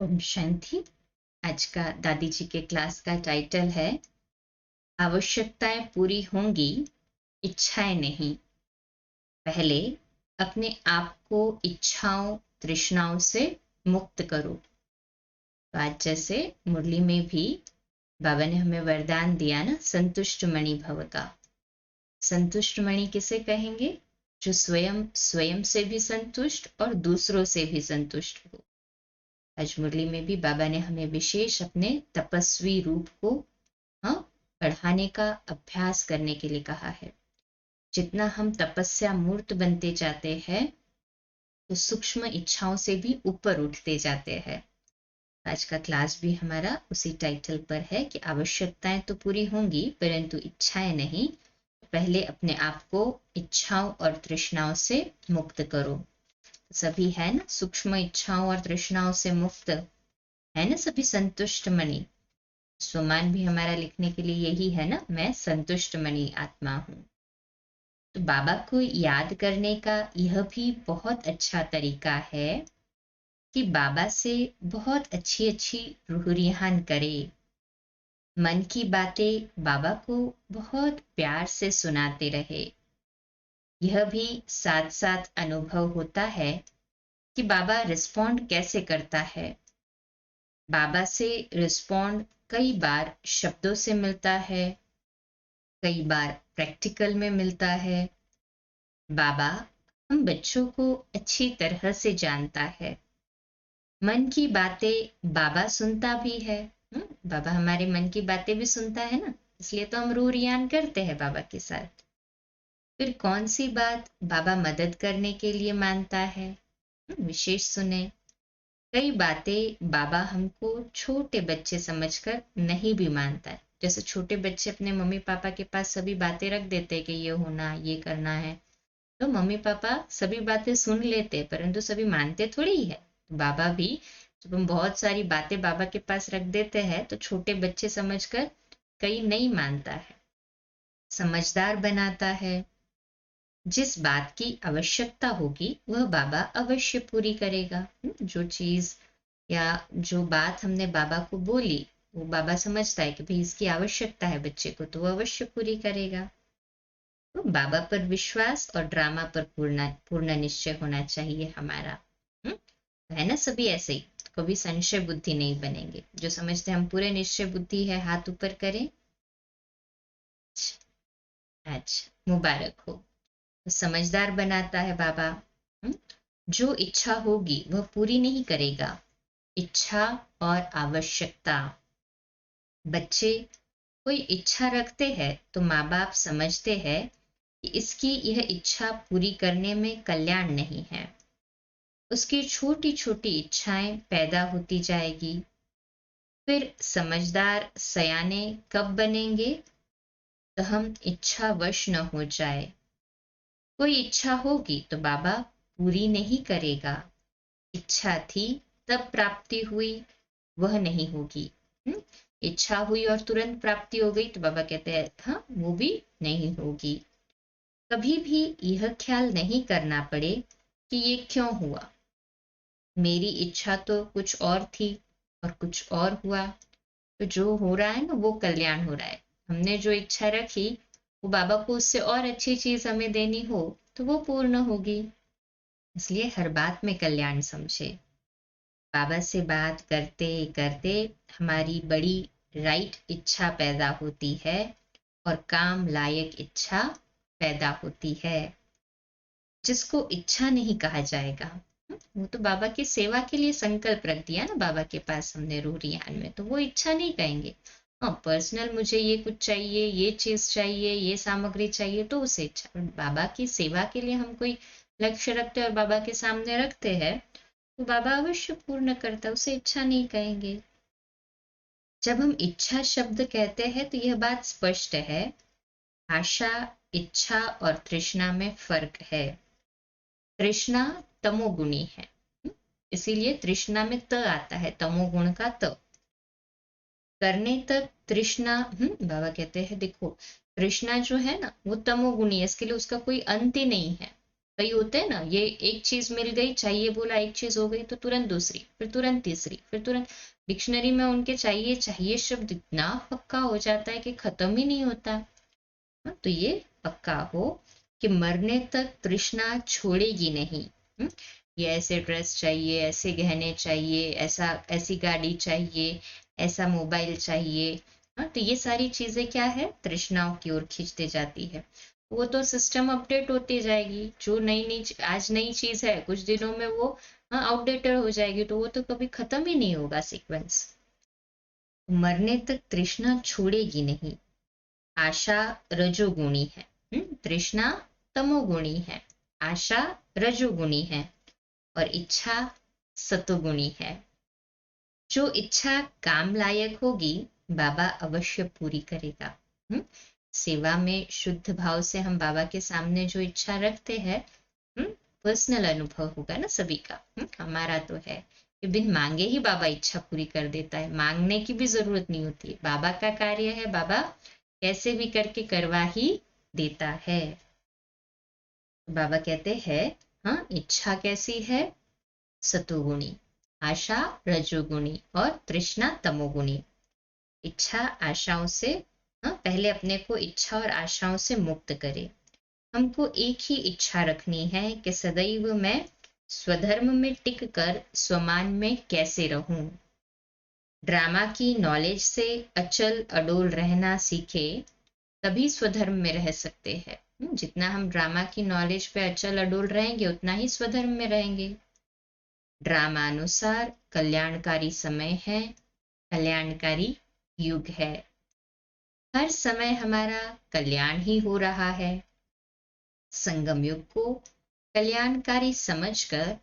ओम शांति। आज का दादी जी के क्लास का टाइटल है आवश्यकताएं पूरी होंगी, इच्छाएं नहीं। पहले अपने आप को इच्छाओं तृष्णाओं से मुक्त करो। तो आज जैसे मुरली में भी बाबा ने हमें वरदान दिया ना, संतुष्ट मणि भव का। संतुष्ट मणि किसे कहेंगे? जो स्वयं स्वयं से भी संतुष्ट और दूसरों से भी संतुष्ट हो। आज मुरली में भी बाबा ने हमें विशेष अपने तपस्वी रूप को बढ़ाने का अभ्यास करने के लिए कहा है। जितना हम तपस्या मूर्त बनते जाते हैं तो सूक्ष्म इच्छाओं से भी ऊपर उठते जाते हैं। आज का क्लास भी हमारा उसी टाइटल पर है कि आवश्यकताएं तो पूरी होंगी परंतु इच्छाएं नहीं। पहले अपने आप को इच्छाओं और तृष्णाओं से मुक्त करो। सभी है ना सूक्ष्म इच्छाओं और तृष्णाओं से मुक्त है ना, सभी संतुष्ट मणि। स्वमान भी हमारा लिखने के लिए यही है ना, मैं संतुष्ट मणि आत्मा हूं। तो बाबा को याद करने का यह भी बहुत अच्छा तरीका है कि बाबा से बहुत अच्छी अच्छी रूह-रिहान करे। मन की बातें बाबा को बहुत प्यार से सुनाते रहे। यह भी साथ साथ अनुभव होता है कि बाबा रिस्पॉन्ड कैसे करता है। बाबा से रिस्पॉन्ड कई बार शब्दों से मिलता है, कई बार प्रैक्टिकल में मिलता है। बाबा हम बच्चों को अच्छी तरह से जानता है। मन की बातें बाबा सुनता भी है। बाबा हमारे मन की बातें भी सुनता है ना, इसलिए तो हम रूह-रियान करते हैं बाबा के साथ। फिर कौन सी बात बाबा मदद करने के लिए मानता है, विशेष सुने। कई बातें बाबा हमको छोटे बच्चे समझकर नहीं भी मानता है। जैसे छोटे बच्चे अपने मम्मी पापा के पास सभी बातें रख देते हैं कि ये होना, ये करना है, तो मम्मी पापा सभी बातें सुन लेते हैं परंतु सभी मानते थोड़ी ही है। बाबा भी जब हम बहुत सारी बातें बाबा के पास रख देते हैं तो छोटे बच्चे समझकर कई नहीं मानता है, समझदार बनाता है। जिस बात की आवश्यकता होगी वह बाबा अवश्य पूरी करेगा। जो चीज या जो बात हमने बाबा को बोली वो बाबा समझता है कि भाई इसकी आवश्यकता है बच्चे को, तो वो अवश्य पूरी करेगा। तो बाबा पर विश्वास और ड्रामा पर पूर्ण पूर्ण निश्चय होना चाहिए हमारा। है ना, सभी ऐसे ही कभी संशय बुद्धि नहीं बनेंगे। जो समझते हम पूरे निश्चय बुद्धि है, हाथ ऊपर करें। अच्छा, मुबारक हो। तो समझदार बनाता है बाबा। जो इच्छा होगी वह पूरी नहीं करेगा। इच्छा और आवश्यकता, बच्चे कोई इच्छा रखते हैं तो माँ बाप समझते हैं कि इसकी यह इच्छा पूरी करने में कल्याण नहीं है। उसकी छोटी छोटी इच्छाएं पैदा होती जाएगी। फिर समझदार सयाने कब बनेंगे? तो हम इच्छावश न हो जाए। कोई इच्छा होगी तो बाबा पूरी नहीं करेगा। इच्छा थी तब प्राप्ति हुई, वह नहीं होगी। इच्छा हुई और तुरंत प्राप्ति हो गई तो बाबा कहते हैं हाँ वो भी नहीं होगी। कभी भी यह ख्याल नहीं करना पड़े कि ये क्यों हुआ, मेरी इच्छा तो कुछ और थी और कुछ और हुआ। तो जो हो रहा है ना वो कल्याण हो रहा है। हमने जो इच्छा रखी वो बाबा को उससे और अच्छी चीज हमें देनी हो तो वो पूर्ण होगी। इसलिए हर बात में कल्याण समझे। बाबा से बात करते करते हमारी बड़ी राइट इच्छा पैदा होती है और काम लायक इच्छा पैदा होती है। जिसको इच्छा नहीं कहा जाएगा, वो तो बाबा की सेवा के लिए संकल्प रख दिया ना बाबा के पास हमने रूह-रियान में, तो वो इच्छा नहीं कहेंगे। हाँ पर्सनल मुझे ये कुछ चाहिए, ये चीज चाहिए, ये सामग्री चाहिए, तो उसे इच्छा। बाबा की सेवा के लिए हम कोई लक्ष्य रखते हैं और बाबा के सामने रखते हैं तो बाबा अवश्य पूर्ण करता है, उसे इच्छा नहीं कहेंगे। जब हम इच्छा शब्द कहते हैं तो यह बात स्पष्ट है, आशा, इच्छा और तृष्णा में फर्क है। तृष्णा तमोगुणी है, इसीलिए तृष्णा में त आता है, तमोगुण का त। करने तक तृष्णा, बाबा कहते हैं देखो तृष्णा जो है ना वो तमोगुणी है, इसके लिए उसका कोई अंत ही नहीं है। कई होते हैं ना, ये एक चीज मिल गई, चाहिए बोला, एक चीज हो गई तो तुरंत दूसरी, फिर तुरंत तीसरी, फिर तुरंत। डिक्शनरी में उनके चाहिए चाहिए शब्द इतना पक्का हो जाता है कि खत्म ही नहीं होता। तो ये पक्का हो कि मरने तक तृष्णा छोड़ेगी नहीं। ये ऐसे ड्रेस चाहिए, ऐसे गहने चाहिए, ऐसा ऐसी गाड़ी चाहिए, ऐसा मोबाइल चाहिए। तो ये सारी चीजें क्या है, तृष्णाओं की ओर खींचते जाती है। वो तो सिस्टम अपडेट होती जाएगी, जो नई नई आज नई चीज है कुछ दिनों में वो आउटडेटेड हो जाएगी, तो वो तो कभी खत्म ही नहीं होगा सीक्वेंस। मरने तक तृष्णा छोड़ेगी नहीं। आशा रजोगुणी है, तृष्णा तमोगुणी है, आशा रजोगुणी है और इच्छा सतोगुणी है। जो इच्छा काम लायक होगी बाबा अवश्य पूरी करेगा। सेवा में शुद्ध भाव से हम बाबा के सामने जो इच्छा रखते हैं, पर्सनल अनुभव होगा ना सभी का। हमारा तो है कि बिन मांगे ही बाबा इच्छा पूरी कर देता है, मांगने की भी जरूरत नहीं होती, बाबा का कार्य है, बाबा कैसे भी करके करवा ही देता है। बाबा कहते हैं, हाँ इच्छा कैसी है, सतोगुणी, आशा रजोगुणी और तृष्णा तमोगुणी। इच्छा आशाओं से, पहले अपने को इच्छा और आशाओं से मुक्त करे। हमको एक ही इच्छा रखनी है कि सदैव मैं स्वधर्म में टिक कर स्वमान में कैसे रहूं। ड्रामा की नॉलेज से अचल अडोल रहना सीखे, तभी स्वधर्म में रह सकते हैं। जितना हम ड्रामा की नॉलेज पे अचल अडोल रहेंगे उतना ही स्वधर्म में रहेंगे। ड्रामानुसार कल्याणकारी समय है, कल्याणकारी युग है। हर समय हमारा कल्याण ही हो रहा है। संगम युग को कल्याणकारी समझकर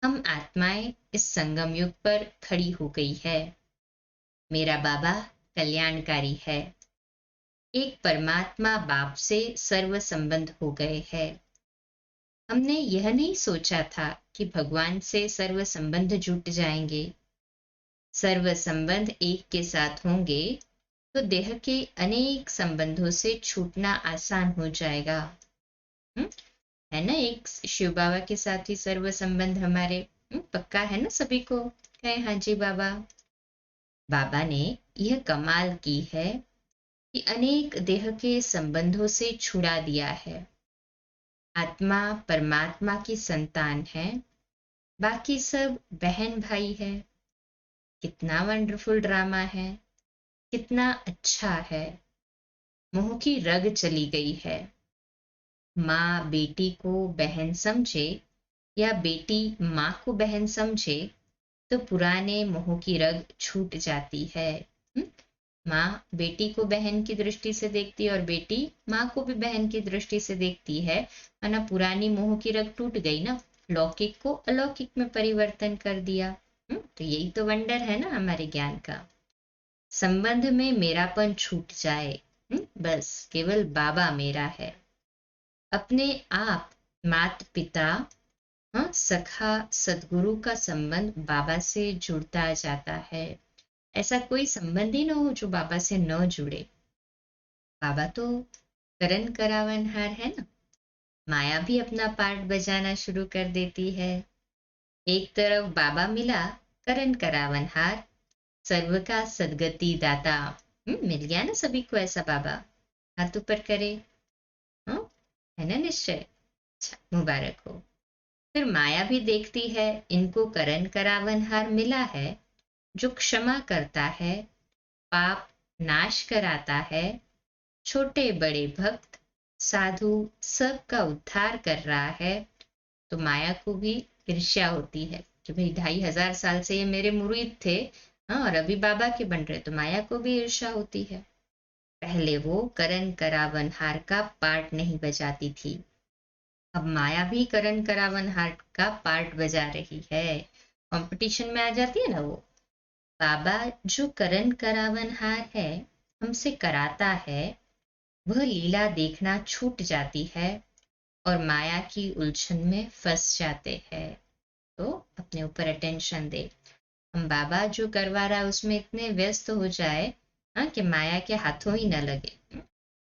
हम आत्माएं इस संगम युग पर खड़ी हो गई है। मेरा बाबा कल्याणकारी है। एक परमात्मा बाप से सर्व संबंध हो गए हैं। हमने यह नहीं सोचा था कि भगवान से सर्व संबंध जुट जाएंगे। सर्व संबंध एक के साथ होंगे तो देह के अनेक संबंधों से छूटना आसान हो जाएगा। है ना, एक शिव बाबा के साथ ही सर्व संबंध हमारे पक्का है ना सभी को, कहे हाँ जी बाबा। बाबा ने यह कमाल की है कि अनेक देह के संबंधों से छुड़ा दिया है। आत्मा परमात्मा की संतान है, बाकी सब बहन भाई है। कितना वंडरफुल ड्रामा है, कितना अच्छा है। मोह की रग चली गई है। माँ बेटी को बहन समझे या बेटी माँ को बहन समझे तो पुराने मोह की रग छूट जाती है। माँ बेटी को बहन की दृष्टि से देखती है और बेटी माँ को भी बहन की दृष्टि से देखती है, वरना पुरानी मोह की रग टूट गई ना, लौकिक को अलौकिक में परिवर्तन कर दिया। तो यही तो वंडर है ना हमारे ज्ञान का। संबंध में मेरापन छूट जाए, बस केवल बाबा मेरा है। अपने आप मात पिता, सखा सदगुरु का संबंध बाबा से जुड़ता जाता है। ऐसा कोई संबंध ही ना हो जो बाबा से न जुड़े। बाबा तो करण करावनहार है ना, माया भी अपना पार्ट बजाना शुरू कर देती है। एक तरफ बाबा मिला करण करावनहार, सर्व का सदगति दाता। मिल गया ना सभी को ऐसा बाबा, हाथ ऊपर करे। है ना निश्चय, अच्छा मुबारक हो। फिर माया भी देखती है, इनको करण करावनहार मिला है जो क्षमा करता है, पाप नाश कराता है, छोटे बड़े भक्त साधु सबका उद्धार कर रहा है। तो माया को भी ईर्ष्या होती है कि भाई 2500 साल से ये मेरे मुरीद थे, और अभी बाबा के बन रहे, तो माया को भी ईर्ष्या होती है। पहले वो करण करावनहार का पार्ट नहीं बजाती थी, अब माया भी करण करावनहार का पार्ट बजा रही है, कंपटीशन में आ जाती है ना वो। बाबा जो करण करावनहार है, हमसे कराता है, वह लीला देखना छूट जाती है और माया की उलझन में फंस जाते हैं। तो अपने ऊपर अटेंशन दे। हम बाबा जो करवा रहा है उसमें इतने व्यस्त हो जाए, कि माया के हाथों ही न लगे,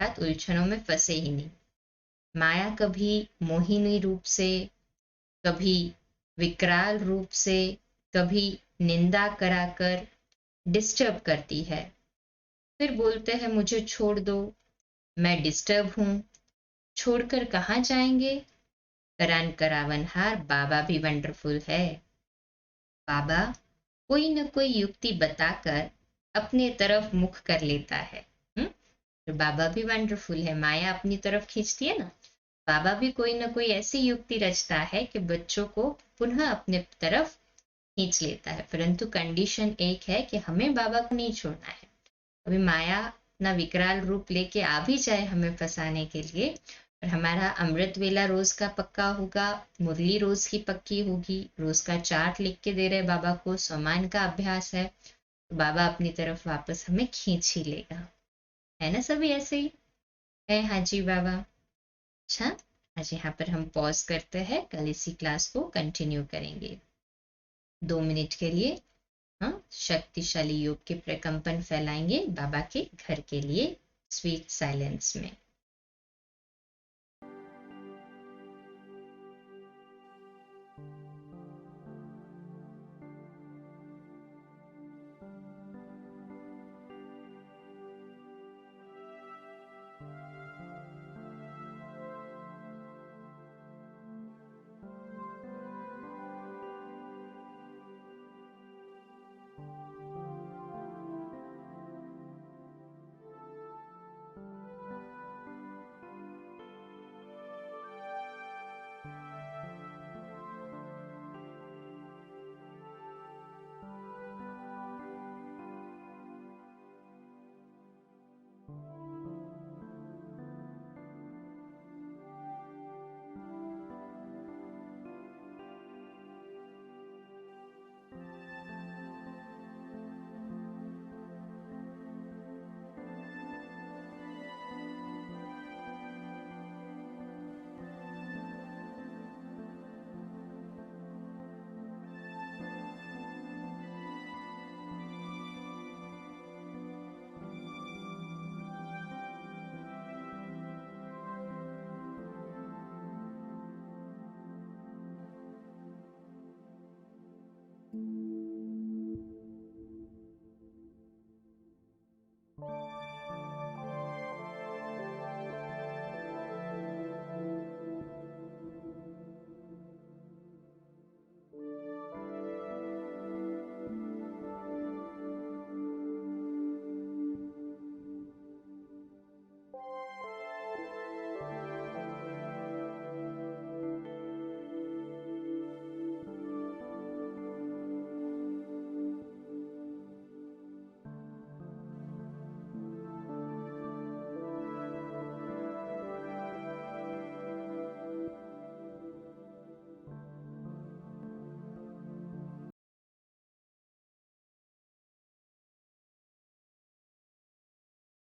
हाथ उलझनों में फंसे ही नहीं। माया कभी मोहिनी रूप से, कभी विकराल रूप से, कभी निंदा कराकर डिस्टर्ब करती है। फिर बोलते हैं मुझे छोड़ दो, मैं डिस्टर्ब हूं। छोड़कर कहाँ जाएंगे? रन करावनहार, बाबा भी वंडरफुल है। बाबा कोई न कोई युक्ति बताकर अपने तरफ मुख कर लेता है। तो बाबा भी वंडरफुल है, माया अपनी तरफ खींचती है ना, बाबा भी कोई ना कोई ऐसी युक्ति रचता है कि बच्चों को पुनः अपने तरफ खींच लेता है। परंतु कंडीशन एक है कि हमें बाबा को नहीं छोड़ना है। अभी माया ना विकराल रूप लेके आ भी जाए हमें फंसाने के लिए, और हमारा अमृत वेला रोज का पक्का होगा, मुरली रोज की पक्की होगी, रोज का चार्ट लिख के दे रहे बाबा को, सम्मान का अभ्यास है, तो बाबा अपनी तरफ वापस हमें खींच ही लेगा। है ना सभी ऐसे ही है? हाँ जी बाबा। अच्छा, आज यहाँ पर हम पॉज करते हैं, कल इसी क्लास को कंटिन्यू करेंगे 2 मिनट के लिए। हाँ, शक्तिशाली योग के प्रकंपन फैलाएंगे बाबा के घर के लिए स्वीट साइलेंस में।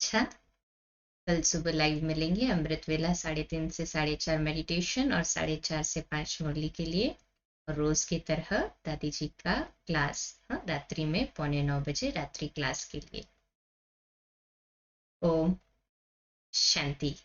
अच्छा, कल सुबह लाइव मिलेंगे अमृत वेला 3:30 से 4:30 मेडिटेशन और 4:30 से 5 मुरली के लिए, और रोज की तरह दादी जी का क्लास, हाँ, रात्रि में 8:45 रात्रि क्लास के लिए। ओम शांति।